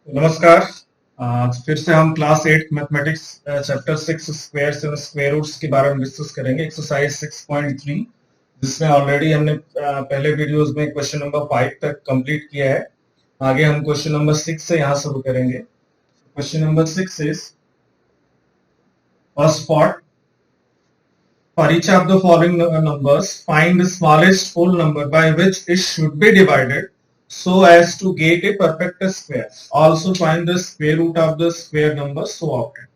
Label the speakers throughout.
Speaker 1: नमस्कार। आज फिर से हम class 8 mathematics chapter 6 squares and square roots के बारे में डिस्कस करेंगे। एक्सरसाइज 6.3 जिसमें ऑलरेडी हमने पहले वीडियोस में क्वेश्चन नंबर 5 तक कंप्लीट किया है। आगे हम क्वेश्चन नंबर 6 से यहाँ शुरू करेंगे। Question number 6 is first part, for each of the following numbers find the smallest whole number by which it should be divided so as to get a perfect square. Also find the square root of the square number so often.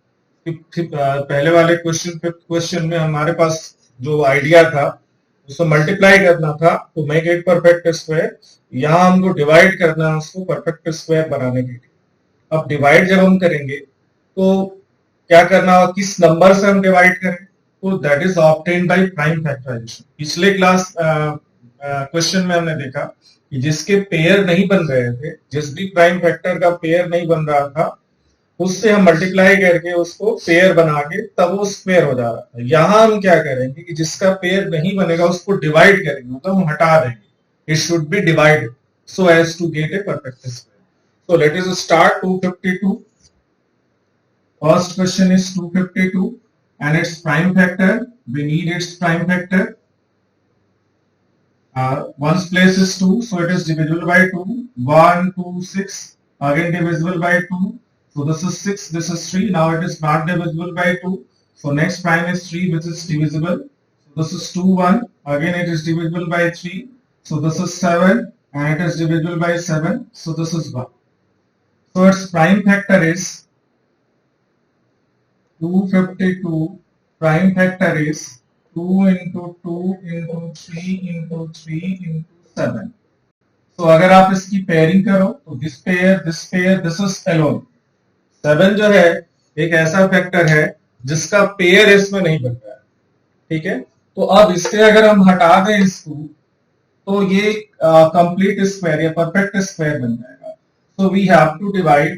Speaker 1: पहले वाले question में हमारे पास जो idea था उसको multiply करना था तो मेक इट परफेक्ट स्क्वायर। यहाँ हमको डिवाइड करना है उसको परफेक्ट स्क्वायर बनाने के लिए। अब डिवाइड जब हम करेंगे तो क्या करना होगा, किस नंबर से हम डिवाइड करें, तो that is obtained by prime factorization. पिछले क्लास क्वेश्चन में हमने देखा कि जिसके पेयर नहीं बन रहे थे, जिस भी प्राइम फैक्टर का पेयर नहीं बन रहा था उससे हम मल्टीप्लाई करके उसको पेयर बना के तब वो स्क्वायर हो जा रहा था। यहां हम क्या करेंगे कि जिसका पेयर नहीं बनेगा उसको डिवाइड करेंगे, मतलब हम हटा देंगे। It should be divided so as to get a perfect square. So let us start 252। First question is 252 and its prime factor. We need its prime factor. One's place is 2, so it is divisible by 2. 1, 2, 6. Again divisible by 2. So this is 6, this is 3. Now it is not divisible by 2. So next prime is 3, which is divisible. So this is 2, 1. Again it is divisible by 3. So this is 7 and it is divisible by 7. So this is 1. So its prime factor is 252. Prime factor is 2 into 2 into 3 into 3 into 7. तो अगर आप इसकी pairing करो तो this pair this is alone. 7 जो है एक ऐसा फैक्टर है जिसका पेयर इसमें नहीं बन रहा है, ठीक है। तो अब इससे अगर हम हटा दें इसको तो ये कंप्लीट स्क्वायर या परफेक्ट स्क्वायर बन जाएगा। So we have to divide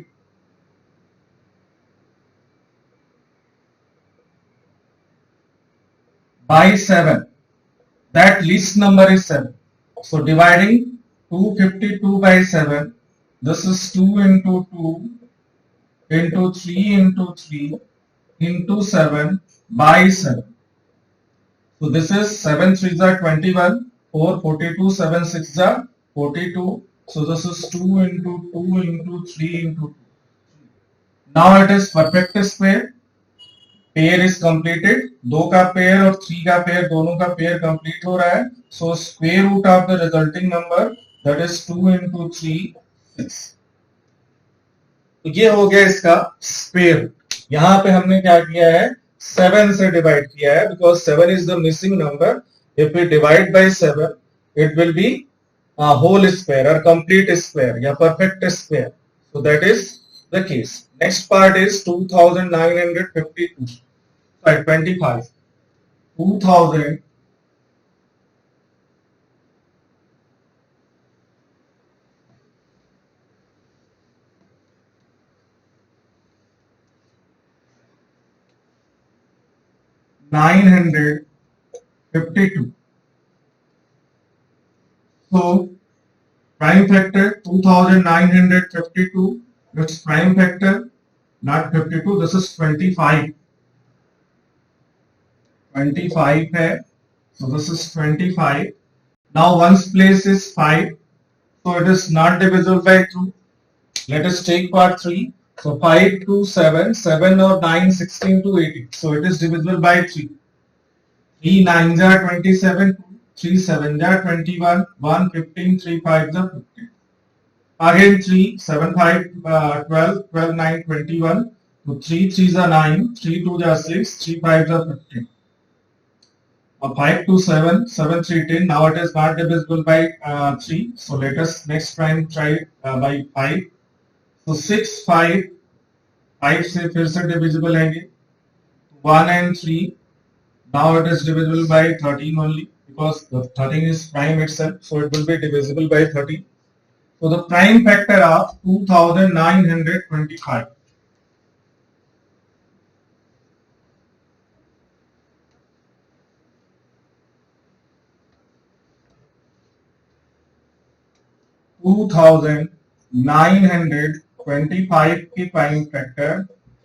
Speaker 1: by 7. That least number is 7. So dividing 252 by 7, this is 2 into 2 into 3 into 3 into 7 by 7. So this is 7 3s are 21, 4 42, 7 6s are 42. So this is 2 into 2 into 3 into 2. Now it is perfect square. Pair is completed. 2 का pair और 3 का pair दोनों का pair complete हो रहा है। So square root of the resulting number that is 2 into 3 6। तो ये हो गया इसका स्क्वायर रूट। यहां पे हमने क्या किया है, 7 से डिवाइड किया है because 7 is the missing number. If we divide by 7 it will be whole square और कंप्लीट स्क्वायर या perfect square. So that is the case. Next part is 2952. Sorry, 25. 2000 952. So prime factor 2952. Its prime factor not 52. This is 25. 25 है. So this is 25. Now one's place is 5. So it is not divisible by 2. Let us take part 3. So 5 to 7, 7 or 9, 16 to 18. So it is divisible by 3. 3 9s are 27, 3 7s are 21, 1 15, 3 5s are 15. Again 3, 7 5, 12, 12 9, 21. So 3 3s are 9, 3 2s are 6, 3 5s are 15. 5 to 7, 7 3 10. Now it is not divisible by 3. So let us next prime try by 5. So 6 5, 5 से फिर से divisible है 1 and 3. Now it is divisible by 13 only because the 13 is prime itself. So it will be divisible by 13. So the prime factor of 2925. $2,925. 25 की prime factor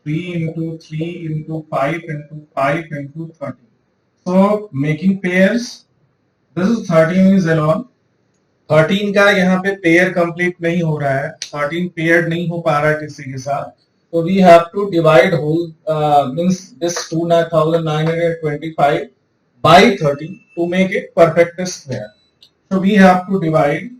Speaker 1: 3 into 3 into 5 into 5 into 13. So making pairs, this is 13 is alone. 13 का यहाँ पे pair complete नहीं हो रहा है, 13 pair नहीं हो पा रहा है किसी के साथ, तो we have to divide whole means this 2925 by 13 to make it perfect square. So we have to divide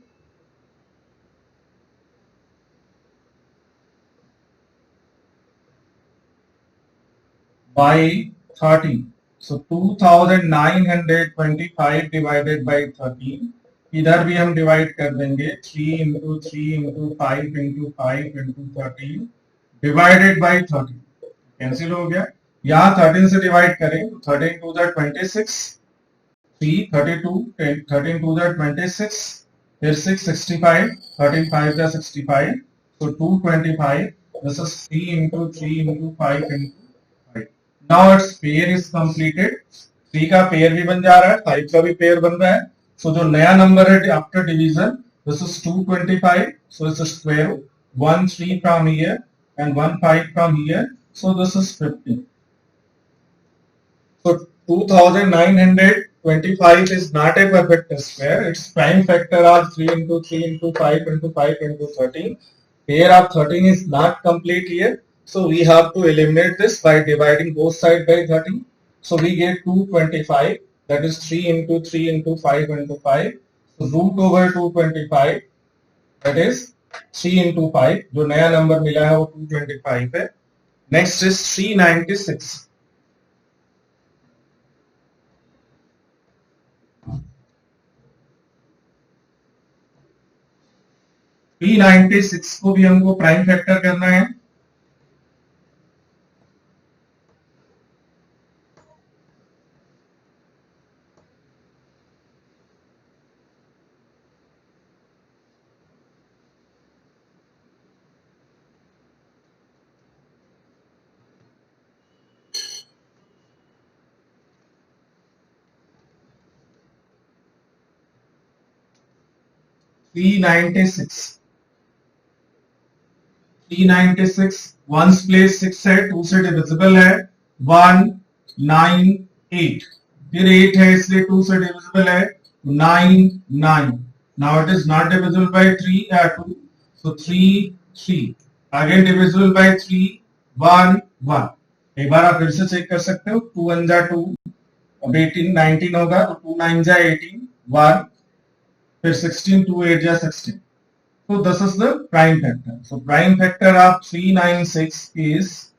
Speaker 1: by 13. So 2925 divided by 13. इधर भी हम डिवाइड कर देंगे 3 into 3 into 5 into 5 into 13 divided by 13. Cancel हो गया. यहाँ 13 से डिवाइड करें तो 13 टू द 26, 3 32, 13 टू द 26, फिर 6 65, 13 5 the 65, so 225. This is 3 into 3 into 5 into 5. Now its pair is completed. 3 का पेयर भी बन जा रहा है, 5 का भी पेयर बन रहा है. So जो नया नंबर है after division, this is 225. So it's a square root. 1 3 from here and 1 5 from here. So this is 15. So 2925 is not a perfect square. Its prime factor are 3 into 3 into 5 into 5 into 13. Pair of 13 is not complete here. So we have to eliminate this by dividing both sides by 13. So we get 225. That is 3 into 3 into 5 into 5. So root over 225. That is 3 into 5. जो नया number मिला है वो 225 है. Next is 396. 396 को भी हमको prime factor करना है. थ्री 396 वंस प्लेस 6 है, 2 से डिविजिबल है, 198. फिर 8 है इसलिए 2 से डिविजिबल है, 99. Now it is not divisible by 3 या 2, सो 3 अगेन डिविजिबल बाय 3 1 1. एक बार आप फिर से चेक कर सकते हो. 2 1 जा 2, अब 18 19 होगा तो 2 9 जा 18 1, फिर 16 2 8 जा 16. So this is the prime factor. So prime factor of 396 is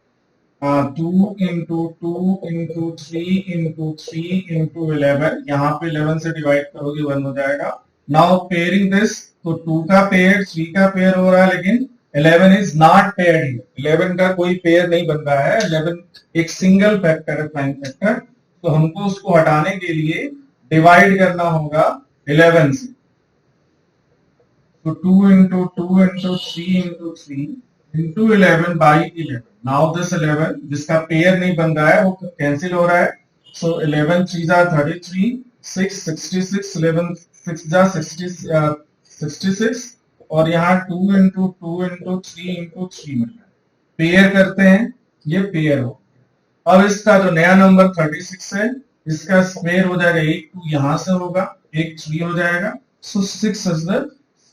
Speaker 1: 2 into 2 into 3 into 3 into 11. यहाँ पे 11 से डिवाइड करोगे 1 हो जाएगा. Now pairing this, तो 2 का पेयर 3 का पेयर हो रहा है, लेकिन 11 is not paired here. 11 का कोई पेयर नहीं बन रहा है. 11 एक सिंगल फैक्टर है, प्राइम फैक्टर. तो हमको उसको हटाने के लिए डिवाइड करना होगा 11 से. So 2 into 2 into 3 into 3 into 11 by 11. Now this 11 जिसका पेयर नहीं बन रहा है वो कैंसिल हो रहा है. So 11 3 जा 33, 6 66, 11 6 जा 66 और यहाँ 2 into 2 into 3 into 3 मिल रहा है. पेयर करते हैं, ये पेयर हो. अब इसका जो नया नंबर 36 है, इसका स्क्वायर हो जाएगा. 1 2 यहाँ से होगा, 1 3 हो जाएगा. So 6 is the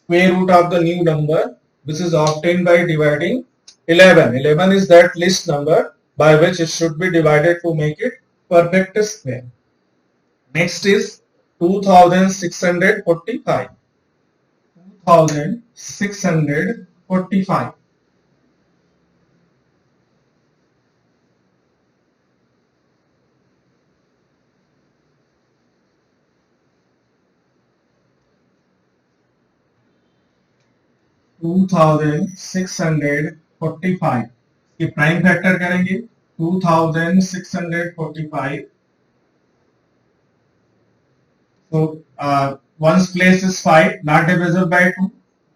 Speaker 1: square root of the new number, which is obtained by dividing 11. 11 is that list number by which it should be divided to make it perfect square. Next is 2645. 2645. $2645 ये prime factor करेंगे. 2645. So one's place is 5, not divisible by 2.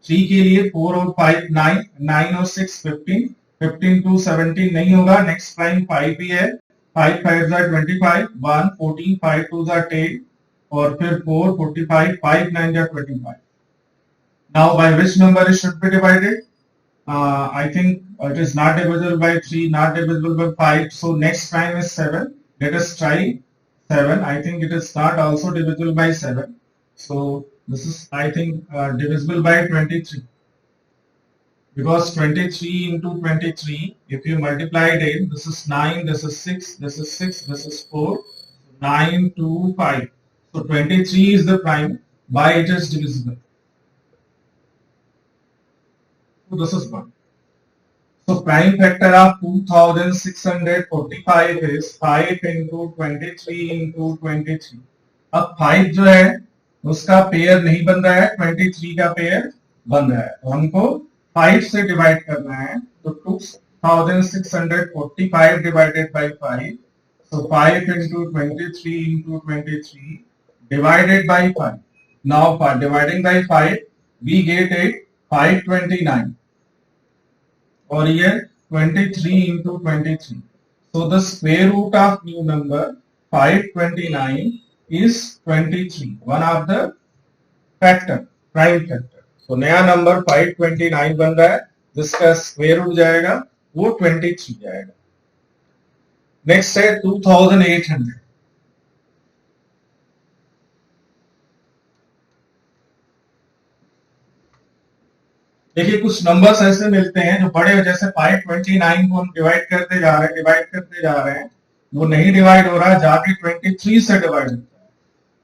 Speaker 1: 3 के लिए 4 और 5 9, 9 और 6 15, 15 to 17 नहीं होगा. Next prime 5 भी है. 5 5 जा 25, 1 14, 5 2 जा 10 और फिर 4 45, 5 9 जा 25. Now by which number it should be divided? I think it is not divisible by 3, not divisible by 5. So next prime is 7. Let us try 7. I think it is not also divisible by 7. So this is, I think, divisible by 23. Because 23 into 23, if you multiply it, this is 9, this is 6, this is 6, this is 4, 9, 2, 5. So 23 is the prime, by it is divisible. So this is 1. So prime factor of 2645 is 5 into 23 into 23. अब 5 जो है उसका pair नहीं बन रहा है, 23 का pair बन रहा है, तो हमको 5 से डिवाइड करना है, तो 2645 divided by 5, so 5 into 23 into 23 divided by 5. Now for dividing by 5 we get a 529 और ये 23 into 23. So the square root of new number 529 is 23, one of the factor, prime factor. So नया number 529 बन रहा है, जिसका square root जाएगा वो 23 जाएगा. नेक्स्ट है 2800. देखिए कुछ नंबर्स ऐसे मिलते हैं जो बड़े, जैसे 529 को हम डिवाइड करते जा रहे हैं, वो नहीं डिवाइड हो रहा, जाके 23 से डिवाइड होता है.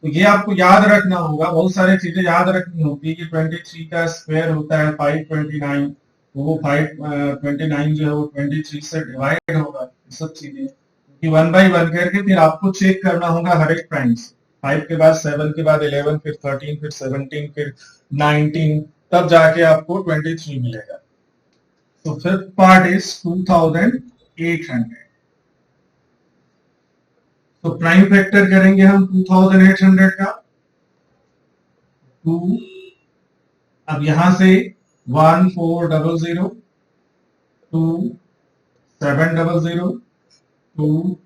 Speaker 1: तो ये आपको याद रखना होगा, बहुत सारी चीजें याद रखनी होती है कि 23 का स्क्वायर होता है 529, तो वो 529 जो है वो 23 से डिवाइड होगा. ये सब चीजें क्योंकि 1 by 1 करके फिर आपको चेक करना होगा हर एक प्राइम से. 5 के बाद 7 के बाद 11, फिर 13, फिर 17, फिर 19, तब जाके आपको 23 मिलेगा. तो फिफ्थ पार्ट इज 2800. तो प्राइम फैक्टर करेंगे हम 2800 का 2. अब यहां से 1400, 2 700, 2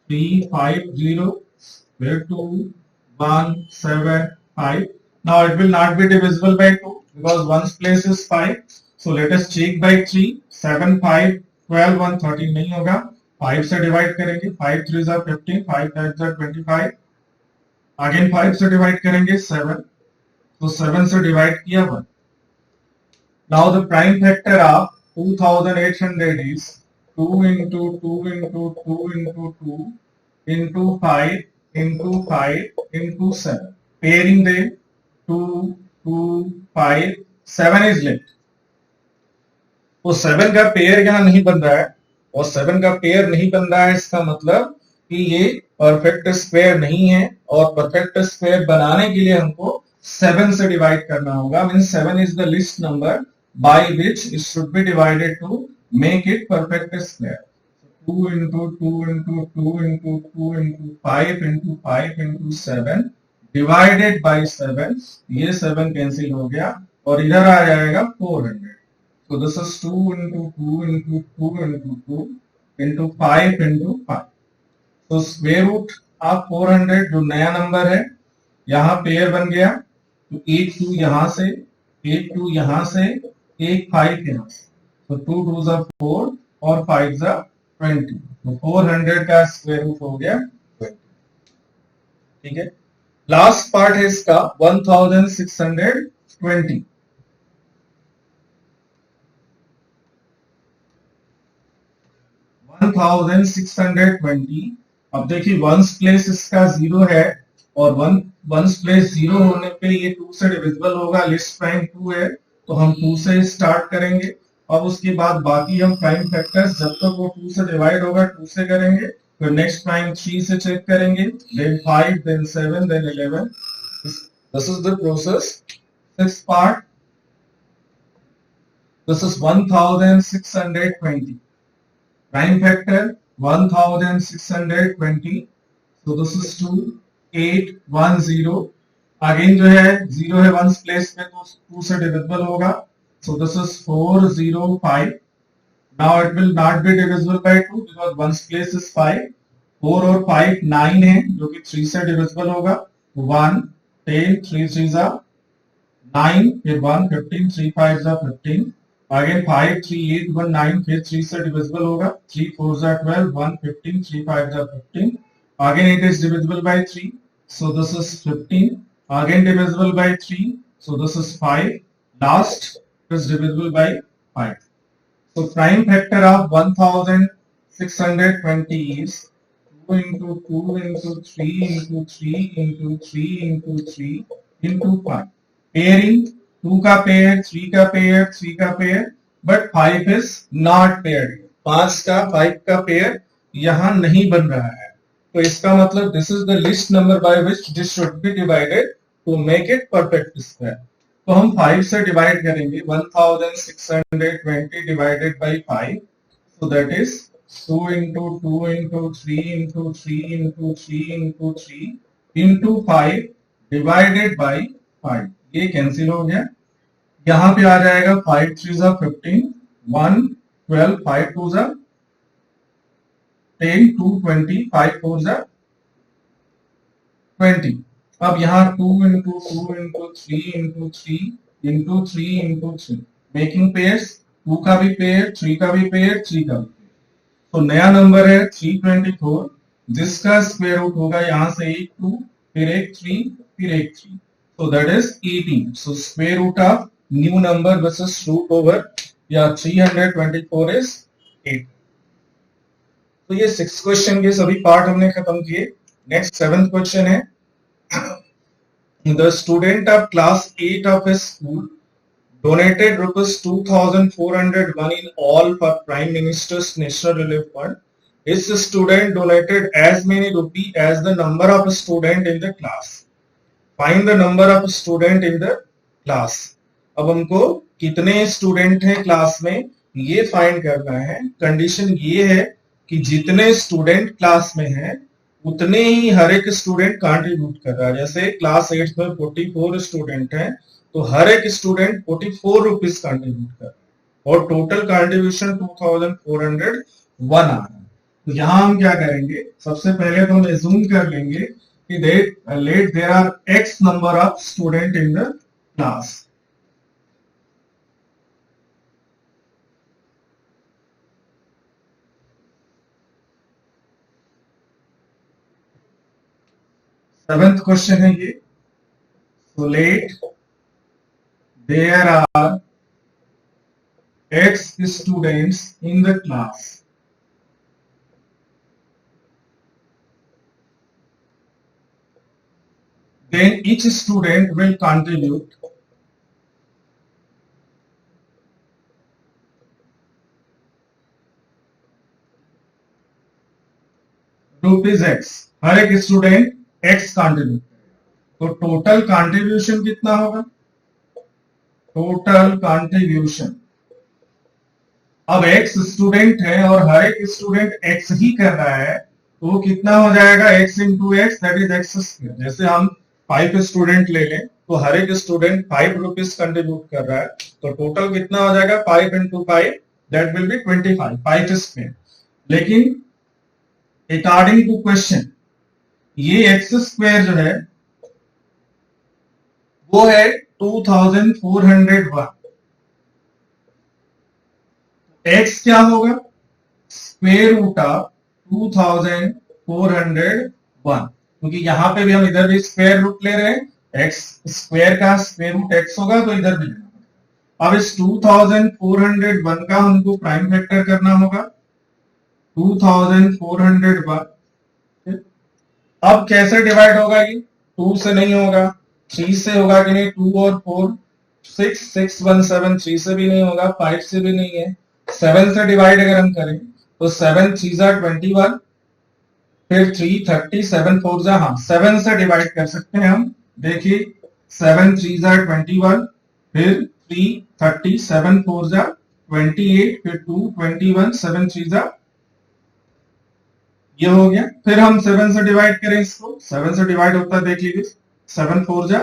Speaker 1: 350, फिर 2 1 7 5. Now it will not be divisible by 2 because one's place is 5. So let us check by 3. 7 5 12 1 13 नहीं होगा, 5 से डिवाइड करेंगे, 5 3 are 15, 5 5 are 25. अगेन 5 से डिवाइड करेंगे 7, तो 7 से डिवाइड किया 1. Now the prime factor of 2800 is 2 into 2 into 2 into 2 into 5 into 5 into 7. Pairing them 2 2 5 7 is left. तो 7 का पेयर यहाँ नहीं बन रहा है, और 7 का पेयर नहीं बन रहा है इसका मतलब कि ये परफेक्ट स्क्वायर नहीं है, और परफेक्ट स्क्वायर बनाने के लिए हमको 7 से डिवाइड करना होगा. Means 7 is the least number by which it should be divided to make it perfect square. 2 into 2 into 2 into 2 into 5 into 5 into 7 divided by 7. ये 7 कैंसिल हो गया और इधर आ जाएगा 400. So this is 2 into 2 into 2 into 2 into 5 into 5. So square root of 400 जो नया number है, यहाँ पेयर बन गया, तो 1 2 यहाँ से, 1 2 यहाँ से, 1 5 यहाँ से. तो 2 2s are 4 और 5s are 20. तो 400 का स्क्वायर रूट हो गया 20. ठीक है. लास्ट पार्ट है इसका 1620. अब देखिए वंस प्लेस इसका 0 है, और वंस प्लेस 0 होने पे ये 2 से डिविजिबल होगा. लिस्ट प्राइम 2 है, तो हम 2 से स्टार्ट करेंगे. अब उसके बाद बाकी हम प्राइम फैक्टर्स जब तक वो 2 से डिवाइड होगा 2 से करेंगे. फिर नेक्स्ट प्राइम 3 से चेक करेंगे, then 5, then 7, then 11. This is the process. Sixth part, this is 1620. Prime factor 1620. So this is 2810. Again जो है 0 है वंस प्लेस में, तो 2 से डिविजिबल होगा. So this is 405. Now it will not be divisible by 2 because one's place is 5. 4 और 5 9 है, जो कि 3 से डिविजिबल होगा. 1 10 3 3s are 9, फिर 1 15 3 5s are 15. अगेन 5 3 8 1 9, फिर 3 से डिविजिबल होगा, 3 4 जा 12, 1 15, 3 5 जा 15. Again it is divisible by 3, so this is 15. Again divisible by 3, so this is 5. Last is divisible by 5. So prime factor of 1620 is 2 into 2 into 3 into 3 into 3 into 3 into 5. Pairing 2 का pair, 3 का pair, 3 का pair, but 5 is not paired. 5 का 5 का pair यहाँ नहीं बन रहा है, तो इसका मतलब this is the least number by which this should be divided to make it perfect square. तो हम 5 से डिवाइड करेंगे, 1620 divided by 5, so that is 2 into 2 into 3 into 3 into 3 into 3 into 5 divided by 5. ये कैंसिल हो गया, यहाँ पे आ जाएगा 5 3 जा 15, 1 12, 5 2 जा 10, 2 20, 5 4 जा 20. अब यहाँ 2 into 2 into 3 into 3 into 3 into 3 making pairs, 2 का भी पेयर, 3 का भी पेयर, 3 का भी पेयर. तो नया नंबर है 324, जिसका स्क्वायर रूट होगा यहाँ से एक 2, फिर एक 3, फिर एक 3, so that is 18. So square root of new number versus root over या 324 is 8. तो ये 6 क्वेश्चन के सभी पार्ट हमने खत्म किए. नेक्स्ट 7th क्वेश्चन है, the student of class 8 of a school donated rupees 2401 in all for Prime Minister's National Relief Fund. His student donated as many rupee as the number of student in the class. Find the number of student in the class. अब हमको कितने student हैं class में ये find करना है. Condition ये है कि जितने स्टूडेंट क्लास में हैं उतने ही हर एक स्टूडेंट कंट्रीब्यूट कर रहा है. जैसे क्लास 8 में 44 स्टूडेंट हैं, तो हर एक स्टूडेंट 44 रुपीज कंट्रीब्यूट कर रहा है और टोटल कंट्रीब्यूशन 2401 आ रहा है. तो यहां हम क्या करेंगे, सबसे पहले तो हम एज्यूम कर लेंगे कि let there are x number of student in the class. Seventh question है ये. So let there are X students in the class. Then each student will contribute rupees X. हर एक स्टूडेंट X कंट्रीब्यूट. तो total contribution कितना होगा, total contribution. अब X student है और हर एक स्टूडेंट X ही कर रहा है, तो कितना हो जाएगा, X into x, that is x square. जैसे हम 5 स्टूडेंट ले लें तो हर एक स्टूडेंट 5 रुपीज कंट्रीब्यूट कर रहा है, तो टोटल कितना हो जाएगा, 5 into 5, that will be 25, 5 square. लेकिन अकॉर्डिंग टू क्वेश्चन ये एक्स स्क्वायर जो है वो है 2401. एक्स क्या होगा, स्क्वायर रूट ऑफ 2401, क्योंकि यहां पे भी हम इधर भी स्क्वायर रूट ले रहे हैं. एक्स स्क्वायर का स्क्वायर रूट एक्स होगा, तो इधर भी लेना. अब इस 2401 का हमको प्राइम फैक्टर करना होगा, 2401. अब कैसे डिवाइड होगा, ये 2 से नहीं होगा, 3 से होगा कि नहीं, 2 और 4 6 6 1 7, 3 से भी नहीं होगा, 5 से भी नहीं है. 7 से डिवाइड अगर हम करें तो 7 3 जा 21, फिर 3 30, 7 4 जा, हाँ 7 से डिवाइड कर सकते हैं हम. देखिए 7 3 जा 21, फिर 3 30, 7 4 जा 28, फिर 2 21, 7 3 जा, ये हो गया. फिर हम 7 से डिवाइड करें इसको, 7 से डिवाइड होता है, देख लीजिए 7 4 जा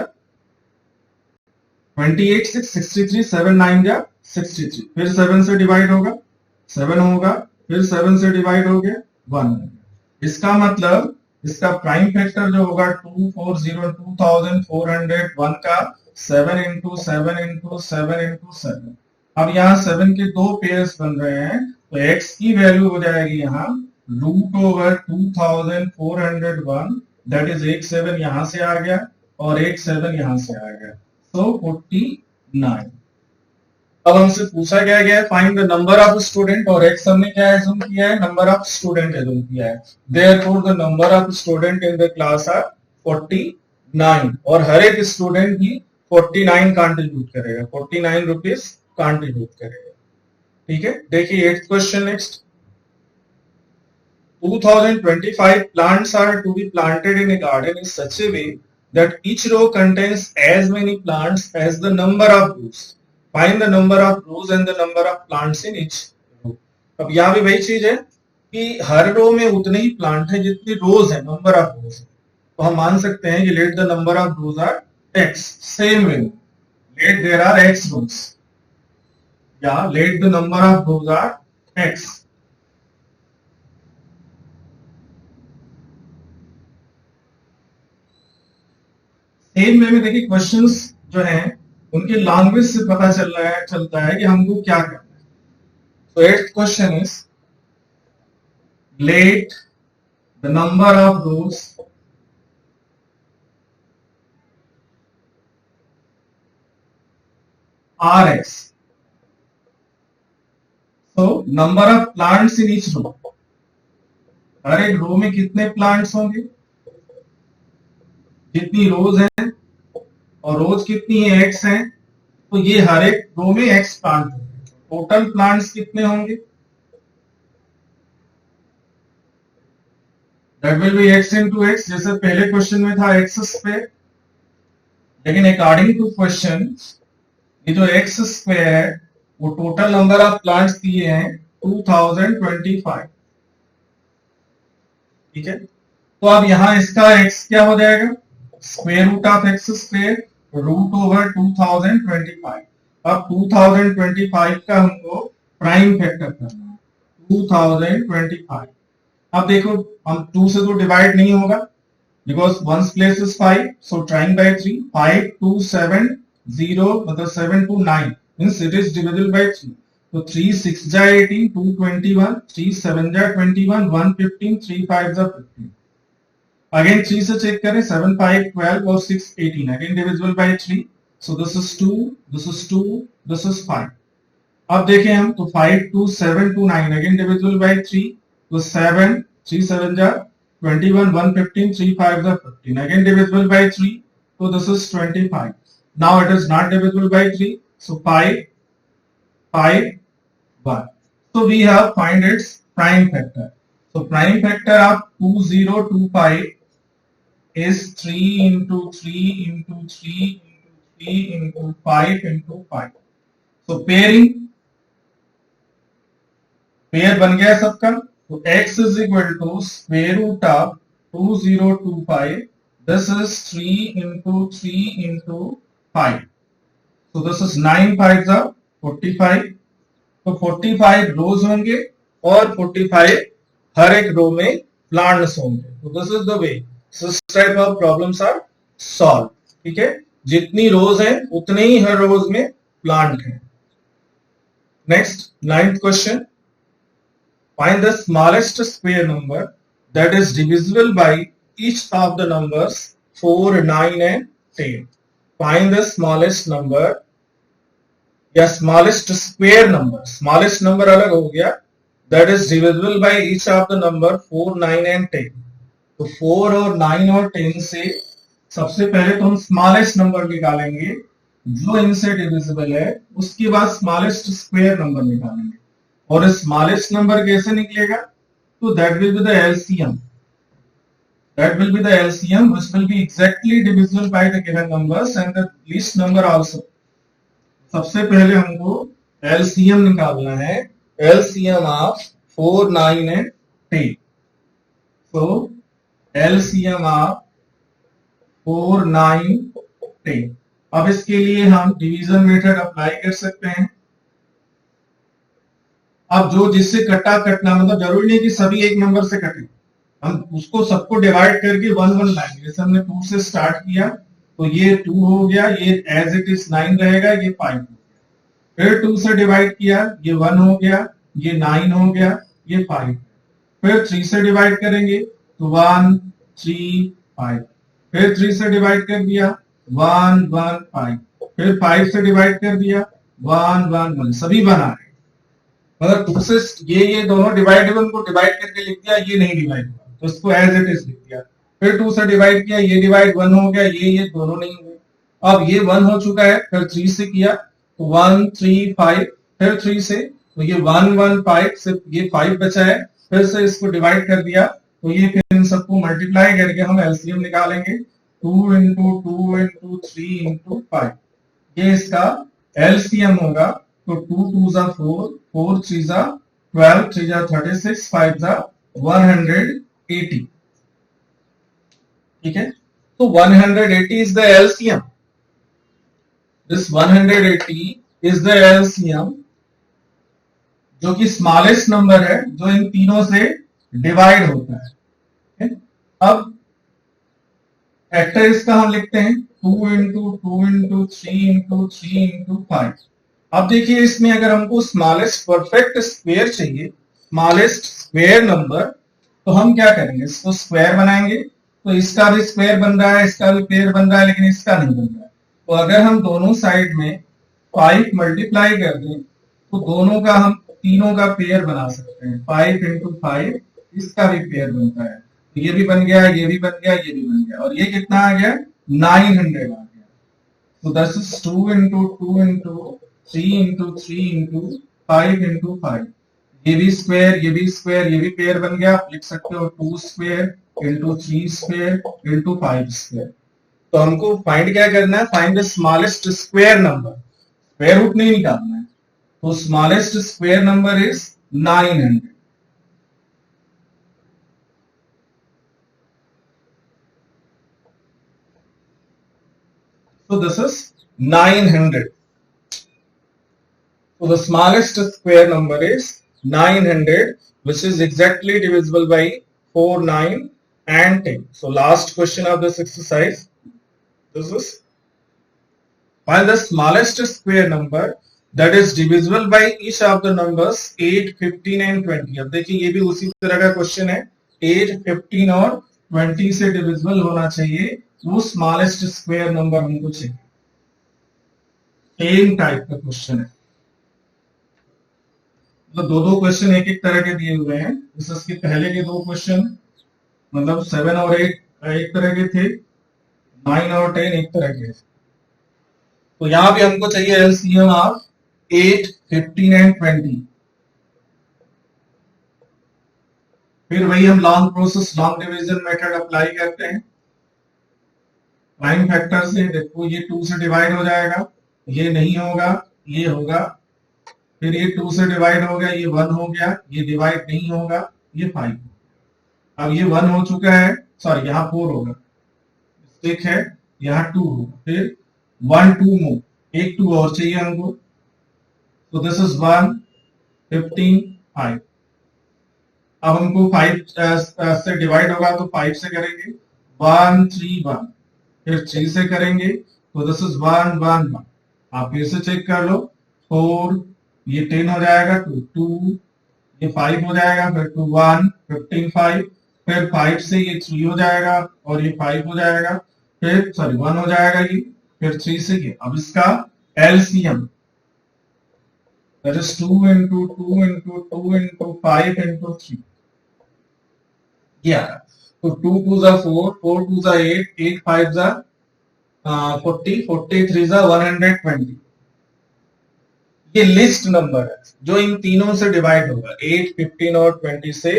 Speaker 1: 28, 6 63, 7 9 जा 63, फिर 7 से डिवाइड होगा 7 होगा, फिर 7 से डिवाइड हो गया 1. इसका मतलब इसका प्राइम फैक्टर जो होगा 2401 का 7 into 7 into 7 into 7, अब यहाँ 7 के दो पेयर्स बन रहे हैं, तो x की वैल्यू हो जाएगी यहाँ √2401, दैट इज एक 7 यहां से आ गया और एक 7 यहां से आ गया, तो 49। अब हमसे पूछा क्या गया है, find the number of student, और x हमने क्या एज्यूम किया है, नंबर ऑफ स्टूडेंट एज्यूम किया है। Therefore the number of student in the class are 49, और हर एक स्टूडेंट भी 49 कंट्रीब्यूट करेगा, 49 रुपीज कंट्रीब्यूट करेगा। ठीक है, देखिए 8th question next. 2025 plants are to be planted in a garden in such a way that each row contains as many plants as the number of rows. Find the number of rows and the number of plants in each row. अब यहाँ भी वही चीज है कि हर रो में उतने ही plant है जितनी रोज है, नंबर ऑफ रोज है। तो हम मान सकते हैं कि let the number of rows are x, same way let there are x rows, या let the number of rows are x। Same way में देखिए क्वेश्चंस जो हैं उनके लैंग्वेज से पता चलता है कि हमको क्या करना है। तो 8th question is let the number of rows are x, तो number of plants in each row, हर एक रो में कितने प्लांट्स होंगे, जितनी रोज है, और रोज कितनी है, एक्स है, तो ये हर एक रो में एक्स प्लांट होंगे। टोटल प्लांट्स कितने होंगे, that will be x into x, जैसे पहले क्वेश्चन में था एक्स स्क्वायर, लेकिन अकॉर्डिंग टू क्वेश्चन ये जो एक्स स्क्वायर है वो टोटल नंबर ऑफ प्लांट्स दिए हैं 2025। ठीक है, तो अब यहां इसका x क्या हो जाएगा, square root of x square √2025। अब 2025 का हमको प्राइम फैक्टर करना है, 2025। अब देखो हम 2 से तो डिवाइड नहीं होगा, because ones place is 5, so trying by 3, 5 2 7 0, मतलब 7 to 9 means it is divisible by 3। तो 3 6 जा 18, 2 21, 3 7 जा 21, 1 15, 3 5 जा 15। अगेन 3 से चेक करें, 7 5 12 और 6 18, again divisible by 3। So this is 2, this is 2, this is 5। अब देखें हम, तो 5 2 7 2 9, अगेन डिविजिबल बाय 3, तो 7 3 7 जा 21, 1 15, 3 5 जा 15, again divisible by 3, so this is 25. Now it is not divisible by 3, so 5 5 1. So we have find its prime factor. So prime factor of 2025 is 3 into 3 into 3 into 3 into 5 into 5. So pairing, pair बन गया सबका, तो x is equal to square root of 2025. This is 3 into 3 into 5. So this is 9 5s are 45. तो 45 रोज होंगे और 45 हर एक row में plants होंगे। तो this is the way this type of problems are solve. ठीक है, जितनी रोज है उतने ही हर रोज में प्लांट है। Next 9th question, find the smallest square number that is divisible bye each of the numbers 4, 9 and 10. Find the smallest number या smallest square number, smallest number अलग हो गया, that is divisible by each of the number 4, 9 and 10. तो 4 और 9 और 10 से सबसे पहले तो हम smallest number निकालेंगे जो इनसे डिविजिबल है, उसके बाद स्मॉलेस्ट स्क्वायर नंबर निकालेंगे। और स्मॉलेस्ट नंबर कैसे निकलेगा, तो that will be the LCM, that will be the LCM which will be exactly divisible by the given numbers and the least number also. सबसे पहले हमको LCM निकालना है, LCM of 4, 9 and 10. So LCM of 4, 9, 10. अब इसके लिए हम division method apply कर सकते हैं। अब जो जिससे कटा कटना, मतलब जरूरी नहीं कि सभी एक नंबर से कटे, हम उसको सबको डिवाइड करके 1 1 लाएंगे। जैसे हमने 2 से स्टार्ट किया तो ये 2 हो गया, ये एज इट इज 9 रहेगा, ये 5 हो गया। फिर 2 से डिवाइड किया, ये 1 हो गया, ये 9 हो गया, ये 5। फिर 3 से डिवाइड करेंगे तो 1 3 5। फिर 3 से डिवाइड कर दिया 1 1 5। फिर 5 से डिवाइड कर दिया 1 1 1। सभी बना रहे, मतलब 2 से ये दोनों डिवाइडेबल को डिवाइड करके लिख दिया, ये नहीं डिवाइड हुआ तो इसको एज इट इज लिख दिया। फिर 2 से डिवाइड किया, ये डिवाइड 1 हो गया, ये दोनों नहीं हुए। अब ये 1 हो चुका है, फिर 3 से किया तो 1 3 5। फिर 3 से तो ये 1 1 5, सिर्फ ये 5 बचा है। फिर से इसको डिवाइड कर दिया तो ये फिर इन सबको मल्टीप्लाई करके हम एलसीएम निकालेंगे। 2 इंटू 2 इंटू 3 इंटू 5, ये इसका एलसीएम होगा। तो 2 2 जा 4, 4 3 जा 12, 3 जा 36, 5 जा 180। ठीक है, तो 180 is the LCM. This 180 is the LCM, जो कि स्मॉलेस्ट नंबर है जो इन तीनों से डिवाइड होता है। अब फैक्टर इसका हम लिखते हैं 2 इंटू 2 इंटू 3 इंटू 3 इंटू 5। अब देखिए इसमें अगर हमको स्मॉलेस्ट परफेक्ट स्क्वायर चाहिए, स्मॉलेस्ट स्क्वायर नंबर, तो हम क्या करेंगे, इसको स्क्वायर बनाएंगे। तो इसका भी स्क्वायर बन रहा है, इसका भी स्क्वायर बन रहा है, लेकिन इसका नहीं बन रहा है। तो अगर हम दोनों साइड में 5 मल्टीप्लाई कर दें तो दोनों का हम तीनों का पेयर बना सकते हैं। 5 इंटू 5, इसका भी पेयर बनता है। तो ये भी बन गया, ये भी बन गया, ये भी बन गया, और ये कितना आ गया 900 आ गया। तो this is 2 into 2 into 3 into 3 into 5 into 5। ये भी स्क्वायर, ये भी स्क्वायर, ये भी पेयर बन गया। आप लिख सकते हो 2 square into 3 square into 5 square. तो हमको फाइंड क्या करना है, find the smallest square number, square root नहीं निकालना है। तो smallest square number is 900। So this is 900. So the smallest square number is 900, which is exactly divisible by 4, 9 and 10. So last question of this exercise, this is find the smallest square number that is divisible by each of the numbers 8, 15 and 20. अब देखिए ये भी उसी तरह का question है, 8, 15 और 20 से डिविजिबल होना चाहिए, वो स्मॉलेस्ट स्क्वायर नंबर हमको चाहिए। सेम टाइप का क्वेश्चन है, मतलब दो क्वेश्चन एक एक तरह के दिए हुए हैं। इसके पहले के 2 क्वेश्चन मतलब 7 और 8 एक तरह के थे, 9 और 10 एक तरह के। तो यहां भी हमको चाहिए एलसीएम ऑफ 8, 15 एंड 20। फिर वही हम long process, long division method apply करते हैं। प्राइम फैक्टर से देखो, ये 2 से डिवाइड हो जाएगा, ये नहीं होगा, ये होगा। फिर ये 2 से डिवाइड हो गया, ये 1 हो गया, ये डिवाइड नहीं होगा, ये 5। अब ये 1 हो चुका है, सॉरी यहाँ 4 होगा, मिस्टेक है, यहाँ 2 होगा। फिर 1 2 मूव, एक 2 और चाहिए हमको। तो दिस इज 1 15 5। अब हमको 5 से डिवाइड होगा तो 5 से करेंगे 1 3 1। फिर 3 से करेंगे तो दिस इज 1 1 1। आप फिर से चेक कर लो, 4, ये 10 हो जाएगा, 2 2, ये 5 हो जाएगा, फिर 2 1 15 5। फिर 5 से ये 3 हो जाएगा और ये 5 हो जाएगा, फिर सॉरी 1 हो जाएगा ये, फिर 3 से ये। अब इसका LCM that is 2 into 2 into 2 into 5 into 3। Yeah, तो 2 2 जा 4, 4 2 जा 8, 8 5 जा 40, 43 जा 120। ये लिस्ट नंबर है जो इन तीनों से डिवाइड होगा। 8, 15 और 20 से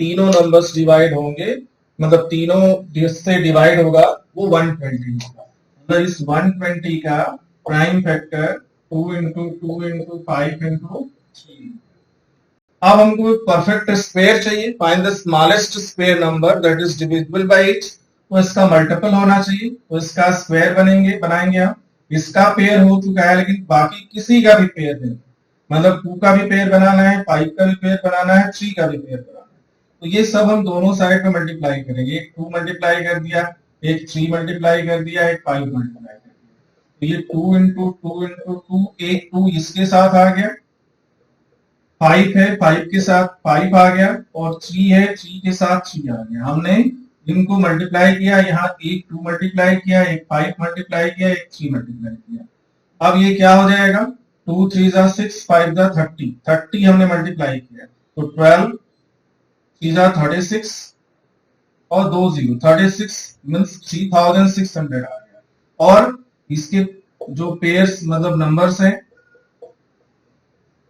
Speaker 1: तीनों नंबर्स डिवाइड होंगे, मतलब तीनों जिससे डिवाइड होगा वो 120 होगा। मतलब इस 120 का prime factor 2 into 2 into 5 into 3। अब हमको परफेक्ट स्क्वायर चाहिए, find the smallest square number that is divisible bye it. तो इसका मल्टीपल होना चाहिए, तो इसका स्क्वायर बनाएंगे हम। इसका पेयर हो चुका है, लेकिन बाकी किसी का भी पेयर नहीं, मतलब 2 का भी पेयर बनाना है, 5 का भी पेयर बनाना है, 3 का भी पेयर बनाना है। तो ये सब हम दोनों साइड में मल्टीप्लाई करेंगे। एक 2 मल्टीप्लाई कर दिया, एक 3 मल्टीप्लाई कर दिया, एक 5 मल्टीप्लाई कर दिया। तो ये 2 इंटू 2, एक 2 इसके साथ आ गया, 5 है 5 के साथ 5 आ गया, और 3 है 3 के साथ 3 आ गया। हमने इनको मल्टीप्लाई किया, यहाँ एक 2 मल्टीप्लाई किया, एक 5 मल्टीप्लाई किया, एक 3 मल्टीप्लाई किया। अब ये क्या हो जाएगा, 2 3 जा 6, 5 जा 30, 30 हमने मल्टीप्लाई किया, तो 12 3 जा 36 और 2 0, 36 मीन्स 3600 आ गया। और इसके जो पेयर्स मतलब नंबर्स हैं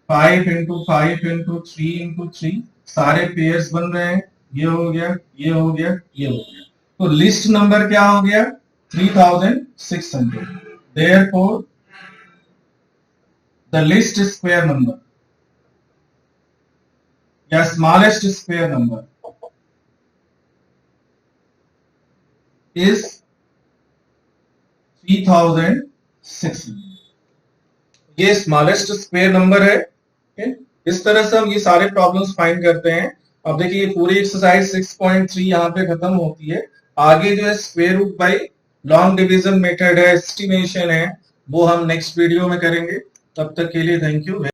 Speaker 1: 5 इंटू 5 इंटू 3 इंटू 3 सारे पेयर्स बन रहे हैं। ये हो गया, ये हो गया, ये हो गया। तो लिस्ट नंबर क्या हो गया, 3600। Therefore the least square number या smallest square number is 3600। ये स्मॉलेस्ट स्क्वायर नंबर है। इस तरह से हम ये सारे प्रॉब्लम्स फाइंड करते हैं। अब देखिए ये पूरी एक्सरसाइज 6.3 यहाँ पे खत्म होती है। आगे जो है square root by long division method है, एस्टिमेशन है, वो हम नेक्स्ट वीडियो में करेंगे। तब तक के लिए थैंक यू।